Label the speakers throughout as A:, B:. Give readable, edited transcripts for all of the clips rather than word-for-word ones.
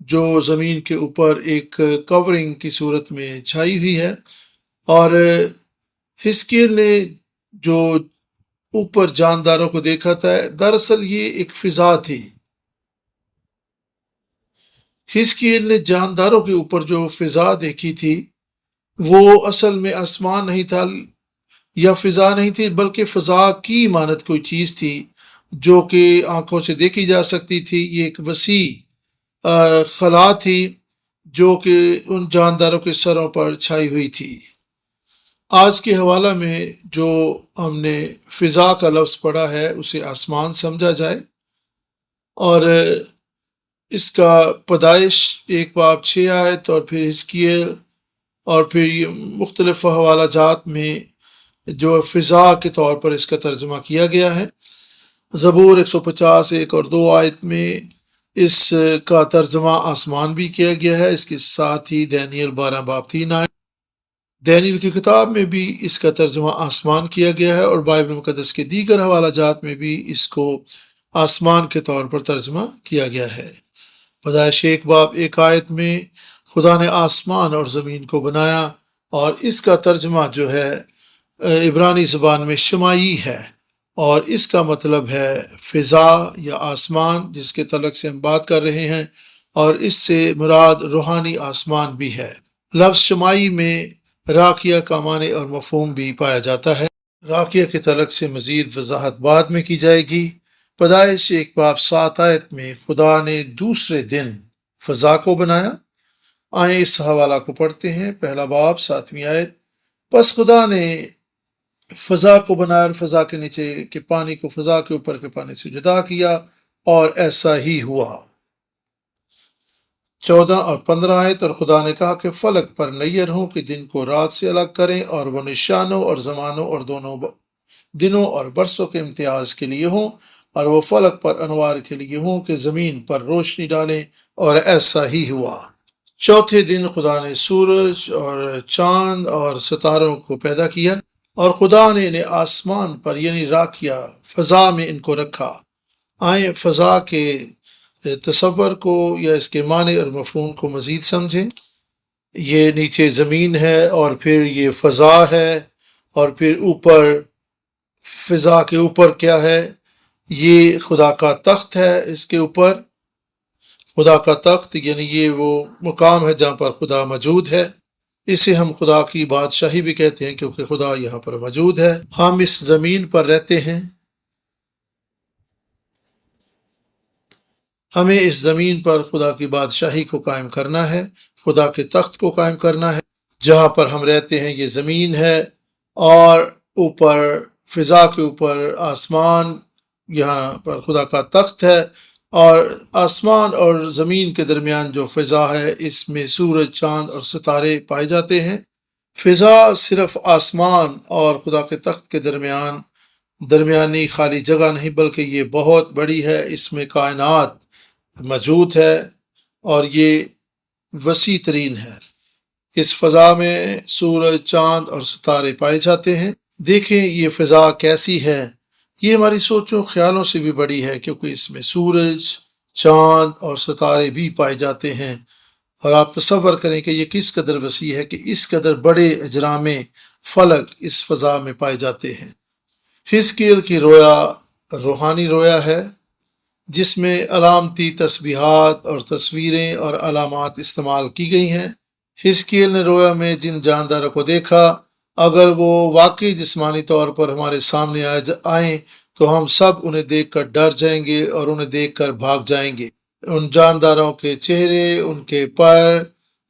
A: جو زمین کے اوپر ایک کورنگ کی صورت میں چھائی ہوئی ہے، اور حزقیل نے جو اوپر جانداروں کو دیکھا تھا، دراصل یہ ایک فضا تھی۔ حزقیل نے جانداروں کے اوپر جو فضا دیکھی تھی وہ اصل میں آسمان نہیں تھا یا فضا نہیں تھی، بلکہ فضا کی مانند کوئی چیز تھی جو کہ آنکھوں سے دیکھی جا سکتی تھی۔ یہ ایک وسیع خلا تھی جو کہ ان جانداروں کے سروں پر چھائی ہوئی تھی۔ آج کے حوالہ میں جو ہم نے فضا کا لفظ پڑھا ہے اسے آسمان سمجھا جائے، اور اس کا پیدائش 1 باب 6 آیت اور پھر حزقیل اور پھر یہ مختلف حوالہ جات میں جو فضا کے طور پر اس کا ترجمہ کیا گیا ہے۔ زبور 150 1 اور 2 آیت میں اس کا ترجمہ آسمان بھی کیا گیا ہے۔ اس کے ساتھ ہی دانیل 12 باب 3 آیت، دانیل کی کتاب میں بھی اس کا ترجمہ آسمان کیا گیا ہے، اور بائبل مقدس کے دیگر حوالہ جات میں بھی اس کو آسمان کے طور پر ترجمہ کیا گیا ہے۔ پیدائش 1 باب 1 آیت میں خدا نے آسمان اور زمین کو بنایا، اور اس کا ترجمہ جو ہے عبرانی زبان میں شمائی ہے، اور اس کا مطلب ہے فضا یا آسمان، جس کے تعلق سے ہم بات کر رہے ہیں، اور اس سے مراد روحانی آسمان بھی ہے۔ لفظ شمائی میں راکیہ کا معنی اور مفہوم بھی پایا جاتا ہے۔ راکیہ کے تعلق سے مزید وضاحت بعد میں کی جائے گی۔ پیدائش 1 باب 7 آیت میں خدا نے دوسرے دن فضا کو بنایا۔ آئیں اس حوالہ کو پڑھتے ہیں۔ 1 باب 7ویں آیت، پس خدا نے فضا کو بنایا اور فضا کے نیچے کے پانی کو فضا کے اوپر کے پانی سے جدا کیا، اور ایسا ہی ہوا۔ 14 اور 15 آیت، اور خدا نے کہا کہ فلک پر نیر ہوں کہ دن کو رات سے الگ کریں، اور وہ نشانوں اور زمانوں اور دونوں دنوں اور برسوں کے امتیاز کے لیے ہوں، اور وہ فلک پر انوار کے لیے ہوں کہ زمین پر روشنی ڈالیں، اور ایسا ہی ہوا۔ چوتھے دن خدا نے سورج اور چاند اور ستاروں کو پیدا کیا، اور خدا نے انہیں آسمان پر یعنی راکیہ فضا میں ان کو رکھا۔ آئیں فضا کے تصور کو یا اس کے معنی اور مفہوم کو مزید سمجھیں۔ یہ نیچے زمین ہے، اور پھر یہ فضا ہے، اور پھر اوپر فضا کے اوپر کیا ہے؟ یہ خدا کا تخت ہے۔ اس کے اوپر خدا کا تخت یعنی یہ وہ مقام ہے جہاں پر خدا موجود ہے۔ اسے ہم خدا کی بادشاہی بھی کہتے ہیں کیونکہ خدا یہاں پر موجود ہے۔ ہم اس زمین پر رہتے ہیں، ہمیں اس زمین پر خدا کی بادشاہی کو قائم کرنا ہے، خدا کے تخت کو قائم کرنا ہے۔ جہاں پر ہم رہتے ہیں یہ زمین ہے، اور اوپر فضا کے اوپر آسمان، یہاں پر خدا کا تخت ہے، اور آسمان اور زمین کے درمیان جو فضا ہے اس میں سورج، چاند اور ستارے پائے جاتے ہیں۔ فضا صرف آسمان اور خدا کے تخت کے درمیانی خالی جگہ نہیں، بلکہ یہ بہت بڑی ہے، اس میں کائنات موجود ہے، اور یہ وسیع ترین ہے۔ اس فضا میں سورج، چاند اور ستارے پائے جاتے ہیں۔ دیکھیں یہ فضا کیسی ہے، یہ ہماری سوچوں خیالوں سے بھی بڑی ہے، کیونکہ اس میں سورج، چاند اور ستارے بھی پائے جاتے ہیں، اور آپ تصور کریں کہ یہ کس قدر وسیع ہے کہ اس قدر بڑے اجرام فلک اس فضا میں پائے جاتے ہیں۔ حزقیل کی رویا روحانی رویا ہے، جس میں علامتی تسبیحات اور تصویریں اور علامات استعمال کی گئی ہیں۔ حزقیل نے رویا میں جن جانداروں کو دیکھا، اگر وہ واقعی جسمانی طور پر ہمارے سامنے آئیں تو ہم سب انہیں دیکھ کر ڈر جائیں گے اور انہیں دیکھ کر بھاگ جائیں گے۔ ان جانداروں کے چہرے، ان کے پیر،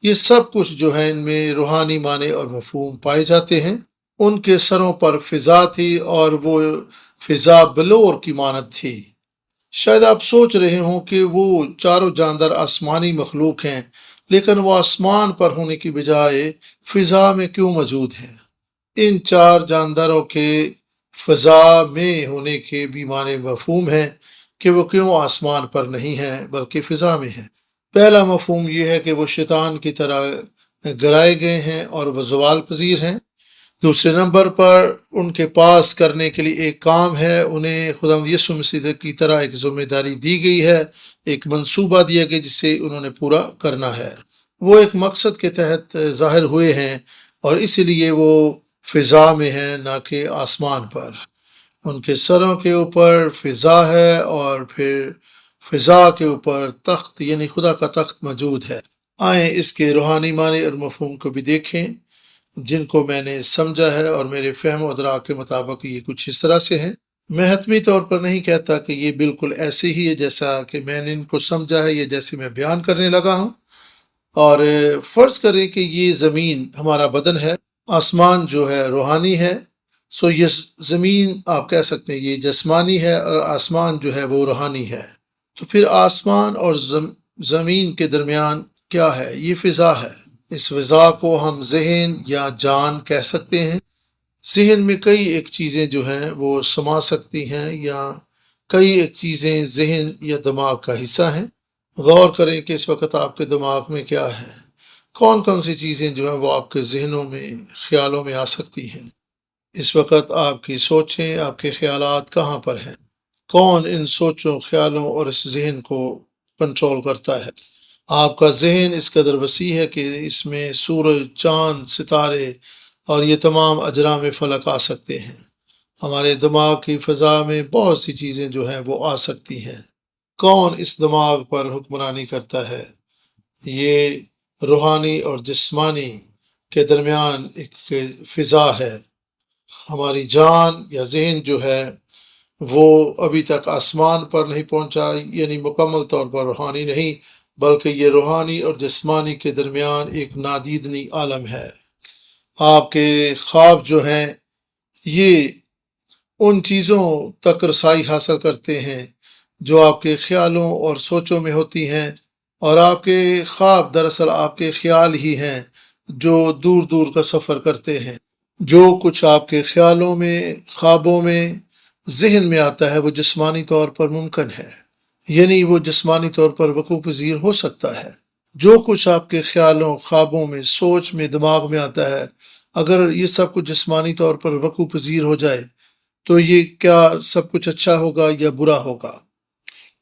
A: یہ سب کچھ جو ہے ان میں روحانی معنی اور مفہوم پائے جاتے ہیں۔ ان کے سروں پر فضا تھی، اور وہ فضا بلور کی مانند تھی۔ شاید آپ سوچ رہے ہوں کہ وہ چاروں جاندار آسمانی مخلوق ہیں، لیکن وہ آسمان پر ہونے کی بجائے فضا میں کیوں موجود ہیں؟ ان 4 جانداروں کے فضا میں ہونے کے بھی معنی مفہوم ہیں کہ وہ کیوں آسمان پر نہیں ہیں بلکہ فضا میں ہیں۔ پہلا مفہوم یہ ہے کہ وہ شیطان کی طرح گرائے گئے ہیں اور وہ زوال پذیر ہیں۔ دوسرے نمبر پر ان کے پاس کرنے کے لیے ایک کام ہے، انہیں خداوند یسوع مسیح کی طرح ایک ذمہ داری دی گئی ہے، ایک منصوبہ دیا گیا جسے انہوں نے پورا کرنا ہے۔ وہ ایک مقصد کے تحت ظاہر ہوئے ہیں اور اس لیے وہ فضا میں ہیں نہ کہ آسمان پر۔ ان کے سروں کے اوپر فضا ہے اور پھر فضا کے اوپر تخت یعنی خدا کا تخت موجود ہے۔ آئیں اس کے روحانی معنی اور مفہوم کو بھی دیکھیں جن کو میں نے سمجھا ہے، اور میرے فہم و ادراک کے مطابق یہ کچھ اس طرح سے ہیں۔ میں حتمی طور پر نہیں کہتا کہ یہ بالکل ایسے ہی ہے جیسا کہ میں نے ان کو سمجھا ہے یا جیسے میں بیان کرنے لگا ہوں۔ اور فرض کریں کہ یہ زمین ہمارا بدن ہے، آسمان جو ہے روحانی ہے، سو یہ زمین آپ کہہ سکتے ہیں یہ جسمانی ہے اور آسمان جو ہے وہ روحانی ہے۔ تو پھر آسمان اور زمین کے درمیان کیا ہے؟ یہ فضا ہے۔ اس فضا کو ہم ذہن یا جان کہہ سکتے ہیں۔ ذہن میں کئی ایک چیزیں جو ہیں وہ سما سکتی ہیں، یا کئی ایک چیزیں ذہن یا دماغ کا حصہ ہیں۔ غور کریں کہ اس وقت آپ کے دماغ میں کیا ہے، کون کون سی چیزیں جو ہیں وہ آپ کے ذہنوں میں خیالوں میں آ سکتی ہیں۔ اس وقت آپ کی سوچیں، آپ کے خیالات کہاں پر ہیں؟ کون ان سوچوں، خیالوں اور اس ذہن کو کنٹرول کرتا ہے؟ آپ کا ذہن اس قدر وسیع ہے کہ اس میں سورج، چاند، ستارے اور یہ تمام اجرام فلک آ سکتے ہیں۔ ہمارے دماغ کی فضا میں بہت سی چیزیں جو ہیں وہ آ سکتی ہیں۔ کون اس دماغ پر حکمرانی کرتا ہے؟ یہ روحانی اور جسمانی کے درمیان ایک فضا ہے۔ ہماری جان یا ذہن جو ہے وہ ابھی تک آسمان پر نہیں پہنچا، یعنی مکمل طور پر روحانی نہیں، بلکہ یہ روحانی اور جسمانی کے درمیان ایک نادیدنی عالم ہے۔ آپ کے خواب جو ہیں یہ ان چیزوں تک رسائی حاصل کرتے ہیں جو آپ کے خیالوں اور سوچوں میں ہوتی ہیں، اور آپ کے خواب دراصل آپ کے خیال ہی ہیں جو دور دور کا سفر کرتے ہیں۔ جو کچھ آپ کے خیالوں میں، خوابوں میں، ذہن میں آتا ہے وہ جسمانی طور پر ممکن ہے، یعنی وہ جسمانی طور پر وقوع پذیر ہو سکتا ہے۔ جو کچھ آپ کے خیالوں، خوابوں میں، سوچ میں، دماغ میں آتا ہے، اگر یہ سب کچھ جسمانی طور پر وقوع پذیر ہو جائے تو یہ کیا سب کچھ اچھا ہوگا یا برا ہوگا؟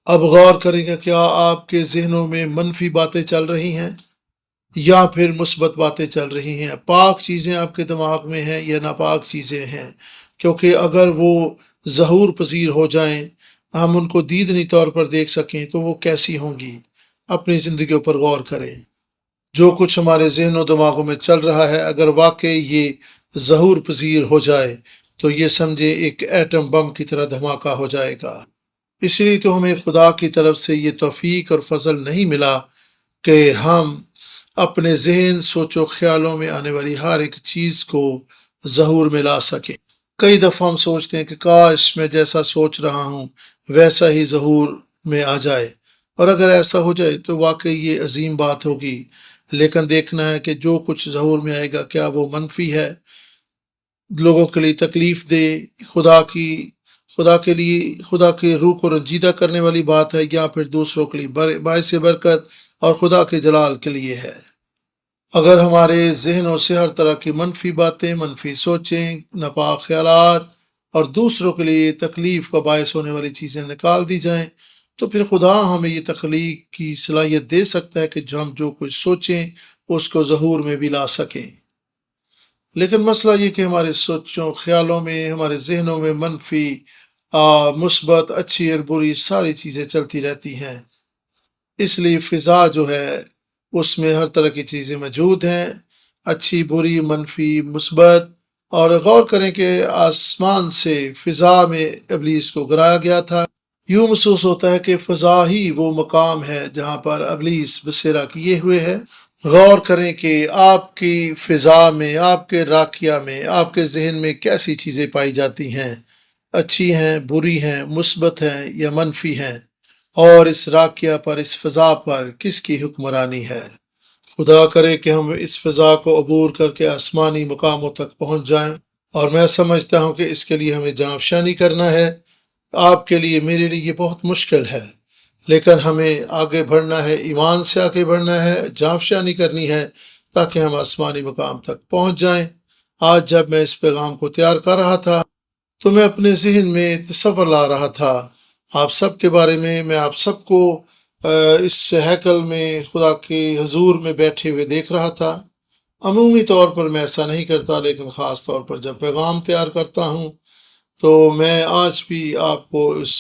A: اب غور کریں کہ کیا آپ کے ذہنوں میں منفی باتیں چل رہی ہیں یا پھر مثبت باتیں چل رہی ہیں؟ پاک چیزیں آپ کے دماغ میں ہیں یا ناپاک چیزیں ہیں؟ کیونکہ اگر وہ ظہور پذیر ہو جائیں، ہم ان کو دیدنی طور پر دیکھ سکیں تو وہ کیسی ہوں گی؟ اپنی زندگیوں پر غور کریں۔ جو کچھ ہمارے ذہن و دماغوں میں چل رہا ہے اگر واقعی یہ ظہور پذیر ہو جائے تو یہ سمجھے ایک ایٹم بم کی طرح دھماکہ ہو جائے گا۔ اس لیے تو ہمیں خدا کی طرف سے یہ توفیق اور فضل نہیں ملا کہ ہم اپنے ذہن، سوچ و خیالوں میں آنے والی ہر ایک چیز کو ظہور میں لا سکیں۔ کئی دفعہ ہم سوچتے ہیں کہ کاش میں جیسا سوچ رہا ہوں ویسا ہی ظہور میں آ جائے، اور اگر ایسا ہو جائے تو واقعی یہ عظیم بات ہوگی۔ لیکن دیکھنا ہے کہ جو کچھ ظہور میں آئے گا کیا وہ منفی ہے، لوگوں کے لیے تکلیف دہ، خدا کے روح کو رنجیدہ کرنے والی بات ہے، یا پھر دوسروں کے لیے باعث برکت اور خدا کے جلال کے لیے ہے۔ اگر ہمارے ذہنوں سے ہر طرح کی منفی باتیں، منفی سوچیں، ناپاک خیالات اور دوسروں کے لیے تکلیف کا باعث ہونے والی چیزیں نکال دی جائیں تو پھر خدا ہمیں یہ تخلیق کی صلاحیت دے سکتا ہے کہ ہم جو کچھ سوچیں اس کو ظہور میں بھی لا سکیں۔ لیکن مسئلہ یہ کہ ہمارے سوچوں، خیالوں میں، ہمارے ذہنوں میں منفی، مثبت، اچھی اور بری ساری چیزیں چلتی رہتی ہیں۔ اس لیے فضا جو ہے اس میں ہر طرح کی چیزیں موجود ہیں، اچھی، بری، منفی، مثبت۔ اور غور کریں کہ آسمان سے فضا میں ابلیس کو گرایا گیا تھا۔ یوں محسوس ہوتا ہے کہ فضا ہی وہ مقام ہے جہاں پر ابلیس بسیرا کیے ہوئے ہے۔ غور کریں کہ آپ کی فضا میں، آپ کے راکیہ میں، آپ کے ذہن میں کیسی چیزیں پائی جاتی ہیں، اچھی ہیں، بری ہیں، مثبت ہیں یا منفی ہیں، اور اس راکیہ پر، اس فضا پر کس کی حکمرانی ہے۔ خدا کرے کہ ہم اس فضا کو عبور کر کے آسمانی مقاموں تک پہنچ جائیں، اور میں سمجھتا ہوں کہ اس کے لیے ہمیں جاں افشانی کرنا ہے۔ آپ کے لیے، میرے لیے یہ بہت مشکل ہے، لیکن ہمیں آگے بڑھنا ہے، ایمان سے آگے بڑھنا ہے، جاں افشانی کرنی ہے تاکہ ہم آسمانی مقام تک پہنچ جائیں۔ آج جب میں اس پیغام کو تیار کر رہا تھا تو میں اپنے ذہن میں تصور لا رہا تھا آپ سب کے بارے میں آپ سب کو اس ہیکل میں خدا کے حضور میں بیٹھے ہوئے دیکھ رہا تھا۔ عمومی طور پر میں ایسا نہیں کرتا، لیکن خاص طور پر جب پیغام تیار کرتا ہوں تو میں آج بھی آپ کو اس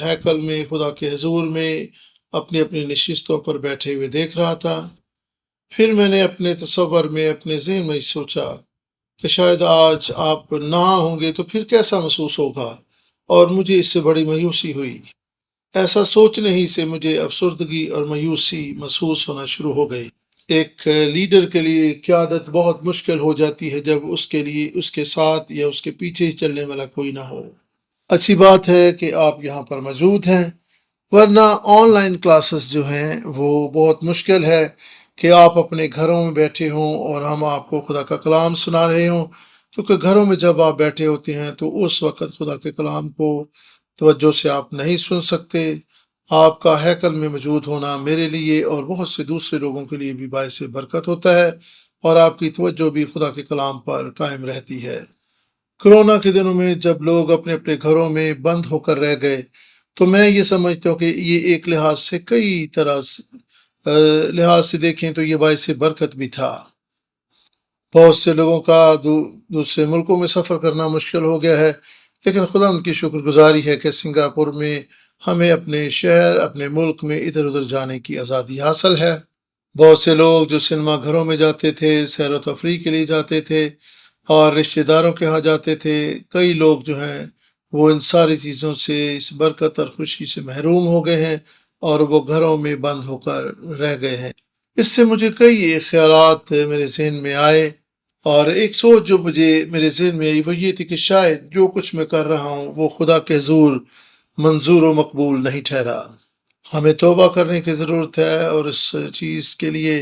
A: ہیکل میں خدا کے حضور میں اپنی اپنی نشستوں پر بیٹھے ہوئے دیکھ رہا تھا۔ پھر میں نے اپنے تصور میں اپنے ذہن میں سوچا کہ شاید آج آپ نہ ہوں گے تو پھر کیسا محسوس ہوگا، اور مجھے اس سے بڑی مایوسی ہوئی۔ ایسا سوچنے ہی سے مجھے افسردگی اور مایوسی محسوس ہونا شروع ہو گئی۔ ایک لیڈر کے لیے قیادت بہت مشکل ہو جاتی ہے جب اس کے لیے اس کے ساتھ یا اس کے پیچھے ہی چلنے والا کوئی نہ ہو۔ اچھی بات ہے کہ آپ یہاں پر موجود ہیں، ورنہ آن لائن کلاسز جو ہیں وہ بہت مشکل ہے کہ آپ اپنے گھروں میں بیٹھے ہوں اور ہم آپ کو خدا کا کلام سنا رہے ہوں، کیونکہ گھروں میں جب آپ بیٹھے ہوتے ہیں تو اس وقت خدا کے کلام کو توجہ سے آپ نہیں سن سکتے۔ آپ کا ہیکل میں موجود ہونا میرے لیے اور بہت سے دوسرے لوگوں کے لیے بھی باعث برکت ہوتا ہے، اور آپ کی توجہ بھی خدا کے کلام پر قائم رہتی ہے۔ کرونا کے دنوں میں جب لوگ اپنے اپنے گھروں میں بند ہو کر رہ گئے تو میں یہ سمجھتا ہوں کہ یہ ایک لحاظ سے لحاظ سے دیکھیں تو یہ باعث برکت بھی تھا۔ بہت سے لوگوں کا دوسرے ملکوں میں سفر کرنا مشکل ہو گیا ہے، لیکن خدا ان کی شکر گزاری ہے کہ سنگاپور میں ہمیں اپنے شہر اپنے ملک میں ادھر ادھر جانے کی آزادی حاصل ہے۔ بہت سے لوگ جو سنیما گھروں میں جاتے تھے، سیر و تفریح کے لیے جاتے تھے اور رشتہ داروں کے ہاں جاتے تھے، کئی لوگ جو ہیں وہ ان ساری چیزوں سے، اس برکت اور خوشی سے محروم ہو گئے ہیں اور وہ گھروں میں بند ہو کر رہ گئے ہیں۔ اس سے مجھے کئی خیالات میرے ذہن میں آئے، اور ایک سوچ جو مجھے میرے ذہن میں آئی وہ یہ تھی کہ شاید جو کچھ میں کر رہا ہوں وہ خدا کے حضور منظور و مقبول نہیں ٹھہرا۔ ہمیں توبہ کرنے کی ضرورت ہے اور اس چیز کے لیے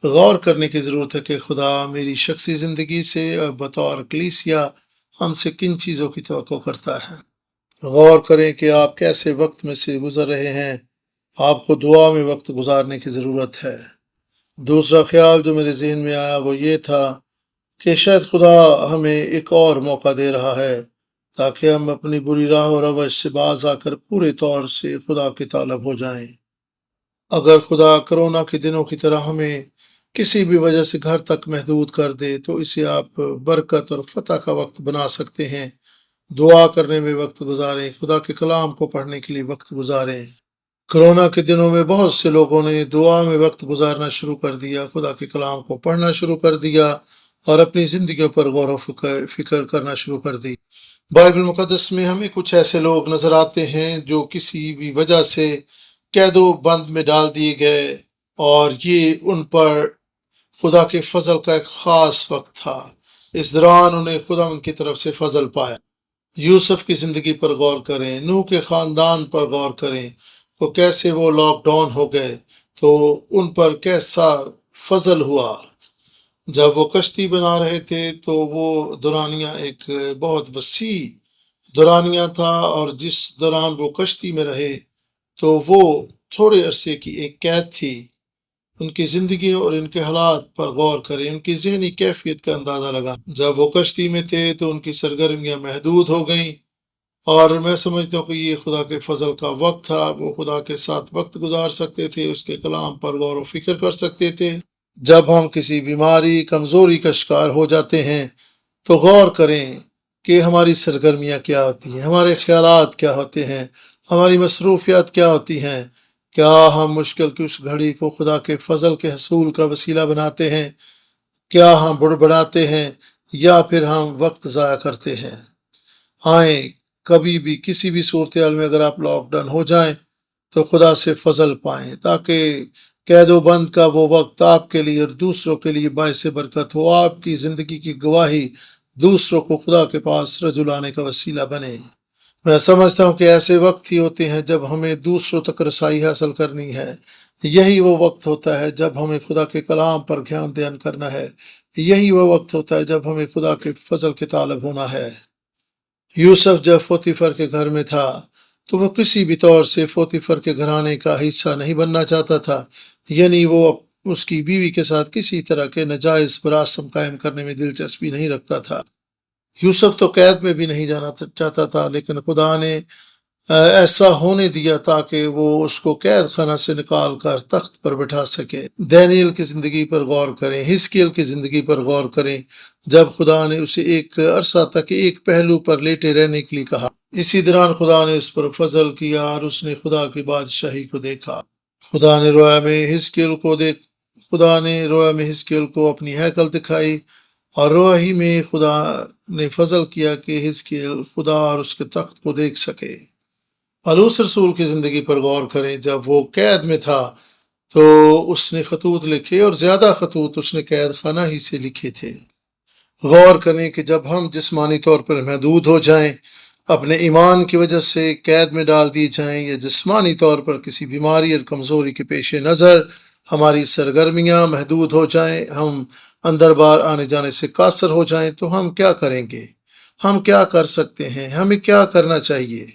A: غور کرنے کی ضرورت ہے کہ خدا میری شخصی زندگی سے اور بطور کلیسیا ہم سے کن چیزوں کی توقع کرتا ہے۔ غور کریں کہ آپ کیسے وقت میں سے گزر رہے ہیں۔ آپ کو دعا میں وقت گزارنے کی ضرورت ہے۔ دوسرا خیال جو میرے ذہن میں آیا وہ یہ تھا کہ شاید خدا ہمیں ایک اور موقع دے رہا ہے تاکہ ہم اپنی بری راہ و روش سے باز آ کر پورے طور سے خدا کے طالب ہو جائیں۔ اگر خدا کرونا کے دنوں کی طرح ہمیں کسی بھی وجہ سے گھر تک محدود کر دے تو اسے آپ برکت اور فتح کا وقت بنا سکتے ہیں۔ دعا کرنے میں وقت گزاریں، خدا کے کلام کو پڑھنے کے لیے وقت گزاریں۔ کرونا کے دنوں میں بہت سے لوگوں نے دعا میں وقت گزارنا شروع کر دیا، خدا کے کلام کو پڑھنا شروع کر دیا اور اپنی زندگیوں پر غور و فکر کرنا شروع کر دی۔ بائبل مقدس میں ہمیں کچھ ایسے لوگ نظر آتے ہیں جو کسی بھی وجہ سے قید و بند میں ڈال دیے گئے، اور یہ ان پر خدا کے فضل کا ایک خاص وقت تھا۔ اس دوران انہیں خدا ان کی طرف سے فضل پایا۔ یوسف کی زندگی پر غور کریں، نوح کے خاندان پر غور کریں، تو کیسے وہ لاک ڈاؤن ہو گئے تو ان پر کیسا فضل ہوا۔ جب وہ کشتی بنا رہے تھے تو وہ دورانیہ ایک بہت وسیع دورانیہ تھا، اور جس دوران وہ کشتی میں رہے تو وہ تھوڑے عرصے کی ایک قید تھی۔ ان کی زندگی اور ان کے حالات پر غور کریں، ان کی ذہنی کیفیت کا اندازہ لگا۔ جب وہ کشتی میں تھے تو ان کی سرگرمیاں محدود ہو گئیں، اور میں سمجھتا ہوں کہ یہ خدا کے فضل کا وقت تھا۔ وہ خدا کے ساتھ وقت گزار سکتے تھے، اس کے کلام پر غور و فکر کر سکتے تھے۔ جب ہم کسی بیماری کمزوری کا شکار ہو جاتے ہیں تو غور کریں کہ ہماری سرگرمیاں کیا ہوتی ہیں، ہمارے خیالات کیا ہوتے ہیں، ہماری مصروفیات کیا ہوتی ہیں۔ کیا ہم مشکل کی اس گھڑی کو خدا کے فضل کے حصول کا وسیلہ بناتے ہیں؟ کیا ہم بڑبڑاتے ہیں یا پھر ہم وقت ضائع کرتے ہیں؟ آئیں کبھی بھی کسی بھی صورتحال میں اگر آپ لاک ڈاؤن ہو جائیں تو خدا سے فضل پائیں، تاکہ قید و بند کا وہ وقت آپ کے لیے اور دوسروں کے لیے باعث برکت ہو، آپ کی زندگی کی گواہی دوسروں کو خدا کے پاس رجوع لانے کا وسیلہ بنے۔ میں سمجھتا ہوں کہ ایسے وقت ہی ہوتے ہیں جب ہمیں دوسروں تک رسائی حاصل کرنی ہے۔ یہی وہ وقت ہوتا ہے جب ہمیں خدا کے کلام پر دھیان کرنا ہے۔ یہی وہ وقت ہوتا ہے جب ہمیں خدا کے فضل کے طالب ہونا ہے۔ یوسف جب پوتیفر کے گھر میں تھا تو وہ کسی بھی طور سے پوتیفر کے گھرانے کا حصہ نہیں بننا چاہتا تھا، یعنی وہ اس کی بیوی کے ساتھ کسی طرح کے ناجائز مراسم قائم کرنے میں دلچسپی نہیں رکھتا تھا۔ یوسف تو قید میں بھی نہیں جانا چاہتا تھا، لیکن خدا نے ایسا ہونے دیا تاکہ وہ اس کو قید خانہ سے نکال کر تخت پر بٹھا سکے۔ دانیل کی زندگی پر غور کریں، حزقیل کی زندگی پر غور کریں، جب خدا نے اسے ایک عرصہ تک ایک پہلو پر لیٹے رہنے کے لیے کہا، اسی دوران خدا نے اس پر فضل کیا اور اس نے خدا کی بادشاہی کو دیکھا۔ خدا نے رویا میں حزقیل کو اپنی ہیکل دکھائی، اور رویا ہی میں خدا نے فضل کیا کہ حزقیل خدا اور اس کے تخت کو دیکھ سکے۔ پالوس رسول کی زندگی پر غور کریں، جب وہ قید میں تھا تو اس نے خطوط لکھے، اور زیادہ خطوط اس نے قید خانہ ہی سے لکھے تھے۔ غور کریں کہ جب ہم جسمانی طور پر محدود ہو جائیں، اپنے ایمان کی وجہ سے قید میں ڈال دی جائیں، یا جسمانی طور پر کسی بیماری اور کمزوری کے پیش نظر ہماری سرگرمیاں محدود ہو جائیں، ہم اندر باہر آنے جانے سے قاصر ہو جائیں، تو ہم کیا کریں گے؟ ہم کیا کر سکتے ہیں؟ ہمیں کیا کرنا چاہیے؟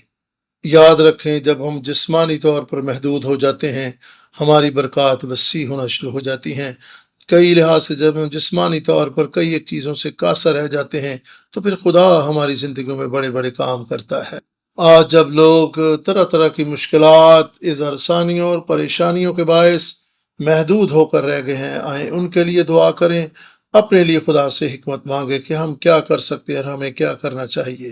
A: یاد رکھیں، جب ہم جسمانی طور پر محدود ہو جاتے ہیں، ہماری برکات وسیع ہونا شروع ہو جاتی ہیں۔ کئی لحاظ سے جب ہم جسمانی طور پر کئی ایک چیزوں سے قاصر رہ جاتے ہیں، تو پھر خدا ہماری زندگیوں میں بڑے بڑے کام کرتا ہے۔ آج جب لوگ طرح طرح کی مشکلات، اظہار ثانیوں اور پریشانیوں کے باعث محدود ہو کر رہ گئے ہیں، آئیں ان کے لیے دعا کریں، اپنے لیے خدا سے حکمت مانگے کہ ہم کیا کر سکتے ہیں اور ہمیں کیا کرنا چاہیے۔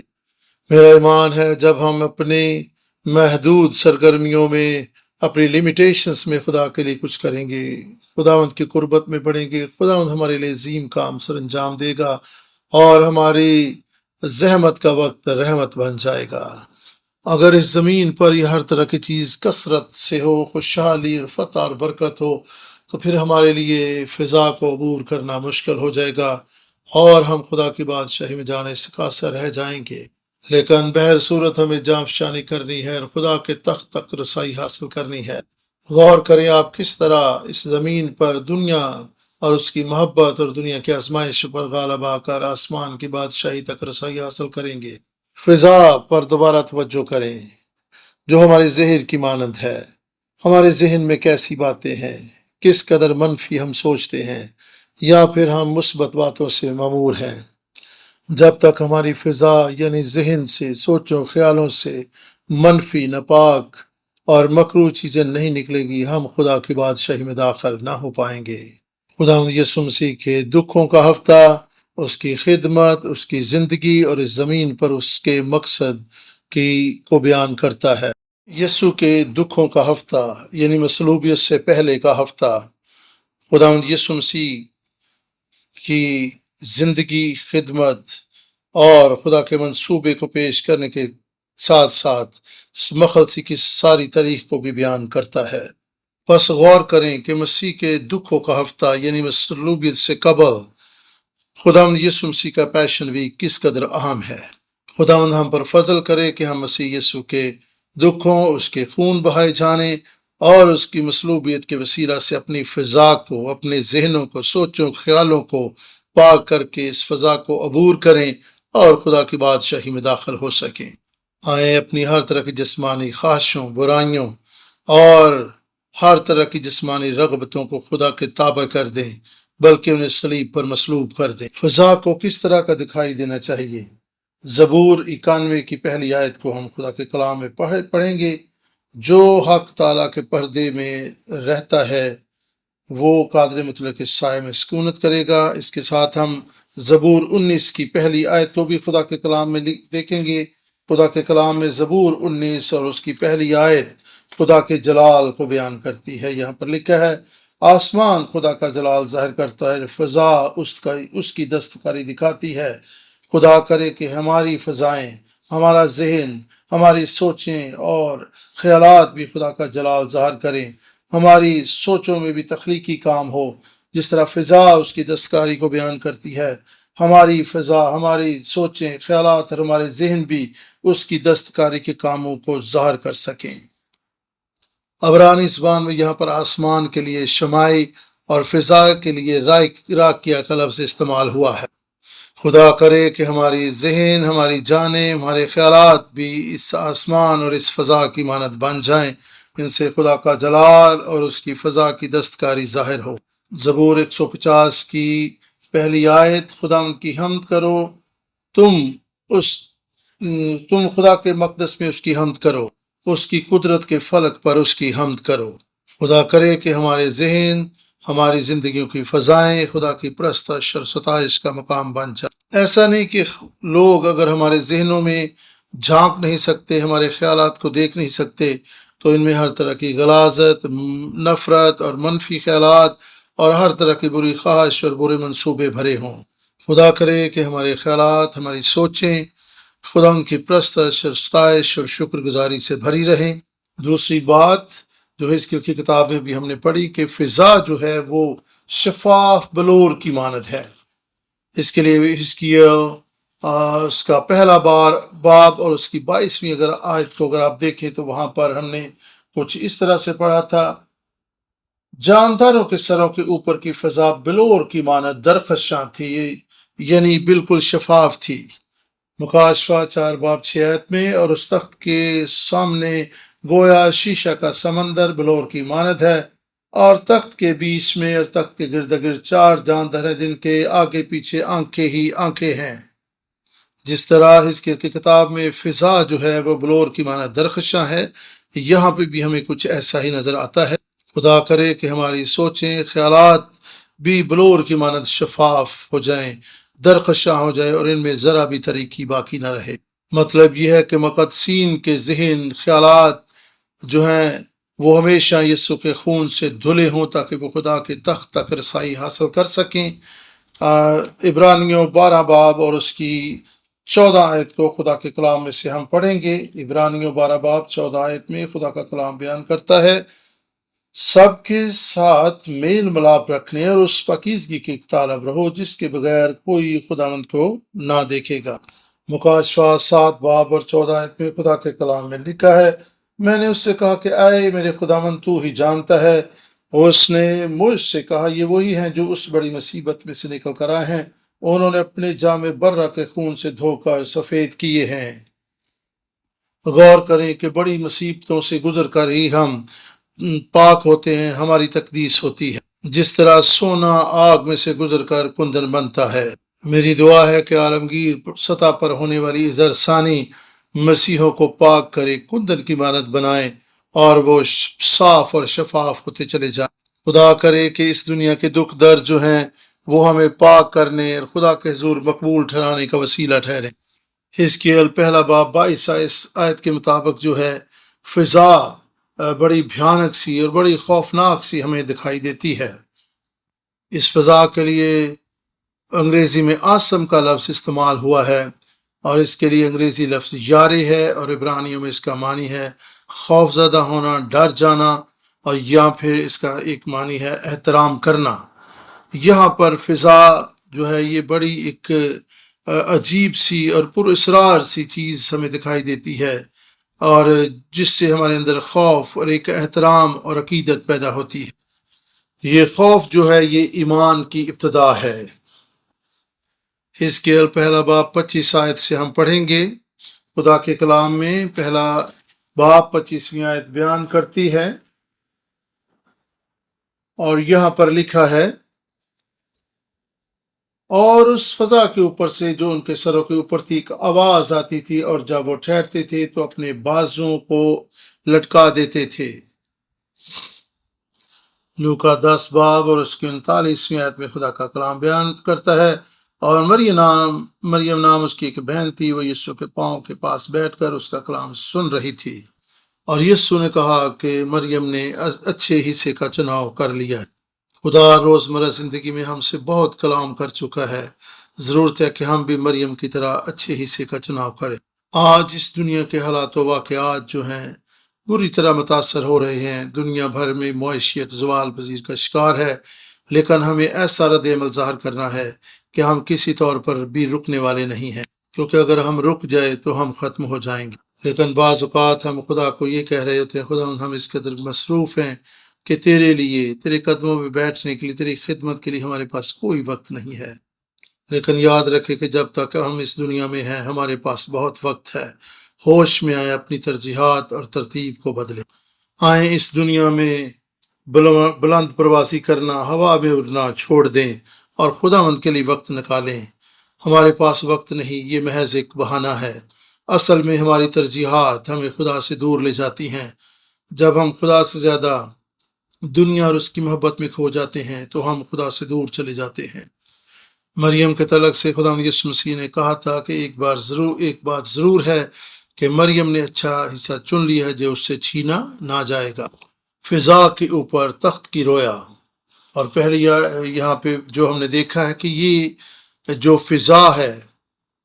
A: میرا ایمان ہے جب ہم اپنی محدود سرگرمیوں میں، اپنی لیمیٹیشنز میں خدا کے لیے کچھ کریں گے، خداوند کی قربت میں بڑھیں گے، خداوند ہمارے لیے عظیم کام سر انجام دے گا، اور ہماری زحمت کا وقت رحمت بن جائے گا۔ اگر اس زمین پر یہ ہر طرح کی چیز کثرت سے ہو، خوشحالی، فتح اور برکت ہو، تو پھر ہمارے لیے فضا کو عبور کرنا مشکل ہو جائے گا، اور ہم خدا کی بادشاہی میں جانے سے قاصر رہ جائیں گے۔ لیکن بہر صورت ہمیں جاں فشانی کرنی ہے اور خدا کے تخت تک رسائی حاصل کرنی ہے۔ غور کریں آپ کس طرح اس زمین پر دنیا اور اس کی محبت اور دنیا کی آزمائش پر غالب آ کر آسمان کی بادشاہی تک رسائی حاصل کریں گے۔ فضا پر دوبارہ توجہ کریں جو ہمارے ذہن کی مانند ہے۔ ہمارے ذہن میں کیسی باتیں ہیں، کس قدر منفی ہم سوچتے ہیں، یا پھر ہم مثبت باتوں سے معمور ہیں۔ جب تک ہماری فضا یعنی ذہن سے، سوچوں خیالوں سے منفی، ناپاک اور مکروہ چیزیں نہیں نکلے گی، ہم خدا کی بادشاہی میں داخل نہ ہو پائیں گے۔ خدا یسوع مسیح کے دکھوں کا ہفتہ، اس کی خدمت، اس کی زندگی اور اس زمین پر اس کے مقصد کو بیان کرتا ہے۔ یسوع کے دکھوں کا ہفتہ یعنی مصلوبیت سے پہلے کا ہفتہ، خداوند یسوع مسیح کی زندگی، خدمت اور خدا کے منصوبے کو پیش کرنے کے ساتھ ساتھ مخلصی کی ساری تاریخ کو بھی بیان کرتا ہے۔ بس غور کریں کہ مسیح کے دکھوں کا ہفتہ یعنی مصلوبیت سے قبل خداوند یسوع مسیح کا پیشن ویک کس قدر اہم ہے۔ خداوند ہم پر فضل کرے کہ ہم مسیح یسوع کے دکھوں، اس کے خون بہائے جانے اور اس کی مصلوبیت کے وسیلہ سے اپنی فضا کو، اپنے ذہنوں کو، سوچوں خیالوں کو پاک کر کے اس فضا کو عبور کریں اور خدا کی بادشاہی میں داخل ہو سکیں۔ آئیں اپنی ہر طرح کی جسمانی خواہشوں، برائیوں اور ہر طرح کی جسمانی رغبتوں کو خدا کے تابع کر دیں، بلکہ انہیں صلیب پر مصلوب کر دیں۔ فضا کو کس طرح کا دکھائی دینا چاہیے؟ زبور 91 کی پہلی آیت کو ہم خدا کے کلام میں پڑھیں گے۔ جو حق تعالیٰ کے پردے میں رہتا ہے وہ قادر مطلق کے سائے میں سکونت کرے گا۔ اس کے ساتھ ہم زبور 19 کی پہلی آیت کو بھی خدا کے کلام میں دیکھیں گے۔ خدا کے کلام میں زبور 19 اور اس کی پہلی آیت خدا کے جلال کو بیان کرتی ہے۔ یہاں پر لکھا ہے، آسمان خدا کا جلال ظاہر کرتا ہے، فضا اس کی دستکاری دکھاتی ہے۔ خدا کرے کہ ہماری فضائیں، ہمارا ذہن، ہماری سوچیں اور خیالات بھی خدا کا جلال ظاہر کریں۔ ہماری سوچوں میں بھی تخلیقی کام ہو، جس طرح فضا اس کی دستکاری کو بیان کرتی ہے۔ ہماری فضا، ہماری سوچیں، خیالات اور ہمارے ذہن بھی اس کی دستکاری کے کاموں کو ظاہر کر سکیں۔ عبرانی زبان میں یہاں پر آسمان کے لیے شمائی اور فضا کے لیے راکیہ کا لفظ استعمال ہوا ہے۔ خدا کرے کہ ہماری ذہن، ہماری جانیں، ہمارے خیالات بھی اس آسمان اور اس فضا کی مانند بن جائیں، ان سے خدا کا جلال اور اس کی فضا کی دستکاری ظاہر ہو۔ زبور 150 کی پہلی آیت، خدا ان کی حمد کرو، تم اس تم خدا کے مقدس میں اس کی حمد کرو، اس کی قدرت کے فلک پر اس کی حمد کرو۔ خدا کرے کہ ہمارے ذہن، ہماری زندگیوں کی فضائیں خدا کی پرستش اور ستائش کا مقام بن جائے۔ ایسا نہیں کہ لوگ اگر ہمارے ذہنوں میں جھانک نہیں سکتے، ہمارے خیالات کو دیکھ نہیں سکتے، تو ان میں ہر طرح کی غلاظت، نفرت اور منفی خیالات اور ہر طرح کی بری خواہش اور برے منصوبے بھرے ہوں۔ خدا کرے کہ ہمارے خیالات، ہماری سوچیں خدا ان کی پرستش اور ستائش اور شکر گزاری سے بھری رہیں۔ دوسری بات جو حزقیل کی کتاب میں بھی ہم نے پڑھی کہ فضا جو ہے وہ شفاف بلور کی مانند ہے۔ اس کے لیے حزقیل اس کا پہلا باب اور اس کی 22ویں اگر آیت کو اگر آپ دیکھیں تو وہاں پر ہم نے کچھ اس طرح سے پڑھا تھا، جانداروں کے سروں کے اوپر کی فضا بلور کی مانند درخشاں تھی، یعنی بالکل شفاف تھی۔ مکاشفہ 4 باب 6 آیت میں، اور اس تخت کے سامنے گویا شیشہ کا سمندر بلور کی مانند ہے، اور تخت کے بیچ میں اور تخت کے گرد گرد 4 جاندار ہیں جن کے آگے پیچھے آنکھیں ہی آنکھیں ہیں۔ جس طرح حزقیل کی کتاب میں فضا جو ہے وہ بلور کی مانند درخشاں ہے، یہاں پہ بھی ہمیں کچھ ایسا ہی نظر آتا ہے۔ خدا کرے کہ ہماری سوچیں، خیالات بھی بلور کی مانند شفاف ہو جائیں، درخشاں ہو جائے، اور ان میں ذرا بھی تاریکی باقی نہ رہے۔ مطلب یہ ہے کہ مقدسین کے ذہن، خیالات جو ہیں وہ ہمیشہ یسوع کے خون سے دھلے ہوں تاکہ وہ خدا کے تخت تک رسائی حاصل کر سکیں۔ عبرانیوں 12 باب اور اس کی 14 آیت کو خدا کے کلام میں سے ہم پڑھیں گے۔ عبرانیوں 12 باب 14 آیت میں خدا کا کلام بیان کرتا ہے، سب کے ساتھ میل ملاپ رکھنے اور اس پاکیزگی کی طالب رہو جس کے بغیر کوئی خداوند کو نہ دیکھے گا۔ مکاشفہ 7 باب اور 14 آیت میں خدا کے کلام میں لکھا ہے، میں نے اس سے کہا کہ اے میرے خداوند تو ہی جانتا ہے۔ اس نے مجھ سے کہا، یہ وہی ہیں جو اس بڑی مصیبت میں سے نکل کر آئے ہیں، انہوں نے اپنے جامے برہ کے خون سے دھو کر سفید کیے ہیں۔ غور کریں کہ بڑی مصیبتوں سے گزر کر ہی ہم پاک ہوتے ہیں، ہماری تقدیس ہوتی ہے، جس طرح سونا آگ میں سے گزر کر کندن بنتا ہے۔ میری دعا ہے کہ عالمگیر سطح پر ہونے والی اظہر ثانی مسیحوں کو پاک کرے، کندن کی مانند بنائے، اور وہ صاف اور شفاف ہوتے چلے جائیں۔ خدا کرے کہ اس دنیا کے دکھ درد جو ہیں وہ ہمیں پاک کرنے اور خدا کے حضور مقبول ٹھہرانے کا وسیلہ ٹھہرے۔ حزقیل پہلا باب 22 آیت کے مطابق جو ہے فضا بڑی بھیانک سی اور بڑی خوفناک سی ہمیں دکھائی دیتی ہے۔ اس فضا کے لیے انگریزی میں آسم کا لفظ استعمال ہوا ہے، اور اس کے لیے انگریزی لفظ یارے ہے، اور عبرانیوں میں اس کا معنی ہے خوف زدہ ہونا، ڈر جانا، اور یا پھر اس کا ایک معنی ہے احترام کرنا۔ یہاں پر فضا جو ہے یہ بڑی ایک عجیب سی اور پر اسرار سی چیز ہمیں دکھائی دیتی ہے، اور جس سے ہمارے اندر خوف اور ایک احترام اور عقیدت پیدا ہوتی ہے۔ یہ خوف جو ہے یہ ایمان کی ابتدا ہے۔ حزقیل پہلا باب 25 آیت سے ہم پڑھیں گے۔ خدا کے کلام میں پہلا باب 25ویں آیت بیان کرتی ہے، اور یہاں پر لکھا ہے، اور اس فضا کے اوپر سے جو ان کے سروں کے اوپر تھی ایک آواز آتی تھی، اور جب وہ ٹھہرتے تھے تو اپنے بازوں کو لٹکا دیتے تھے۔ لوکا 10 باب اور اس کی 39ویں آیت میں خدا کا کلام بیان کرتا ہے، اور مریم نام اس کی ایک بہن تھی، وہ یسوع کے پاؤں کے پاس بیٹھ کر اس کا کلام سن رہی تھی، اور یسوع نے کہا کہ مریم نے اچھے حصے کا چناؤ کر لیا ہے۔ خدا روزمرہ زندگی میں ہم سے بہت کلام کر چکا ہے، ضرورت ہے کہ ہم بھی مریم کی طرح اچھے حصے کا چناؤ کریں۔ آج اس دنیا کے حالات و واقعات جو ہیں بری طرح متاثر ہو رہے ہیں، دنیا بھر میں معیشت زوال پذیر کا شکار ہے، لیکن ہمیں ایسا رد عمل ظاہر کرنا ہے کہ ہم کسی طور پر بھی رکنے والے نہیں ہیں، کیونکہ اگر ہم رک جائے تو ہم ختم ہو جائیں گے۔ لیکن بعض اوقات ہم خدا کو یہ کہہ رہے ہوتے ہیں، خدا ہم اس قدر مصروف ہیں کہ تیرے لیے، تیرے قدموں میں بیٹھنے کے لیے، تیری خدمت کے لیے ہمارے پاس کوئی وقت نہیں ہے۔ لیکن یاد رکھے کہ جب تک ہم اس دنیا میں ہیں ہمارے پاس بہت وقت ہے۔ ہوش میں آئیں، اپنی ترجیحات اور ترتیب کو بدلیں۔ آئیں اس دنیا میں بلند پرواسی کرنا، ہوا میں اڑنا چھوڑ دیں اور خداوند کے لیے وقت نکالیں۔ ہمارے پاس وقت نہیں، یہ محض ایک بہانہ ہے۔ اصل میں ہماری ترجیحات ہمیں خدا سے دور لے جاتی ہیں۔ جب ہم خدا سے زیادہ دنیا اور اس کی محبت میں کھو جاتے ہیں تو ہم خدا سے دور چلے جاتے ہیں۔ مریم کے تعلق سے خداوند یسوع مسیح نے کہا تھا کہ ایک بات ضرور ہے کہ مریم نے اچھا حصہ چن لیا ہے جو اس سے چھینا نہ جائے گا۔ فضا کے اوپر تخت کی رویا، اور پہلے یہاں پہ جو ہم نے دیکھا ہے کہ یہ جو فضا ہے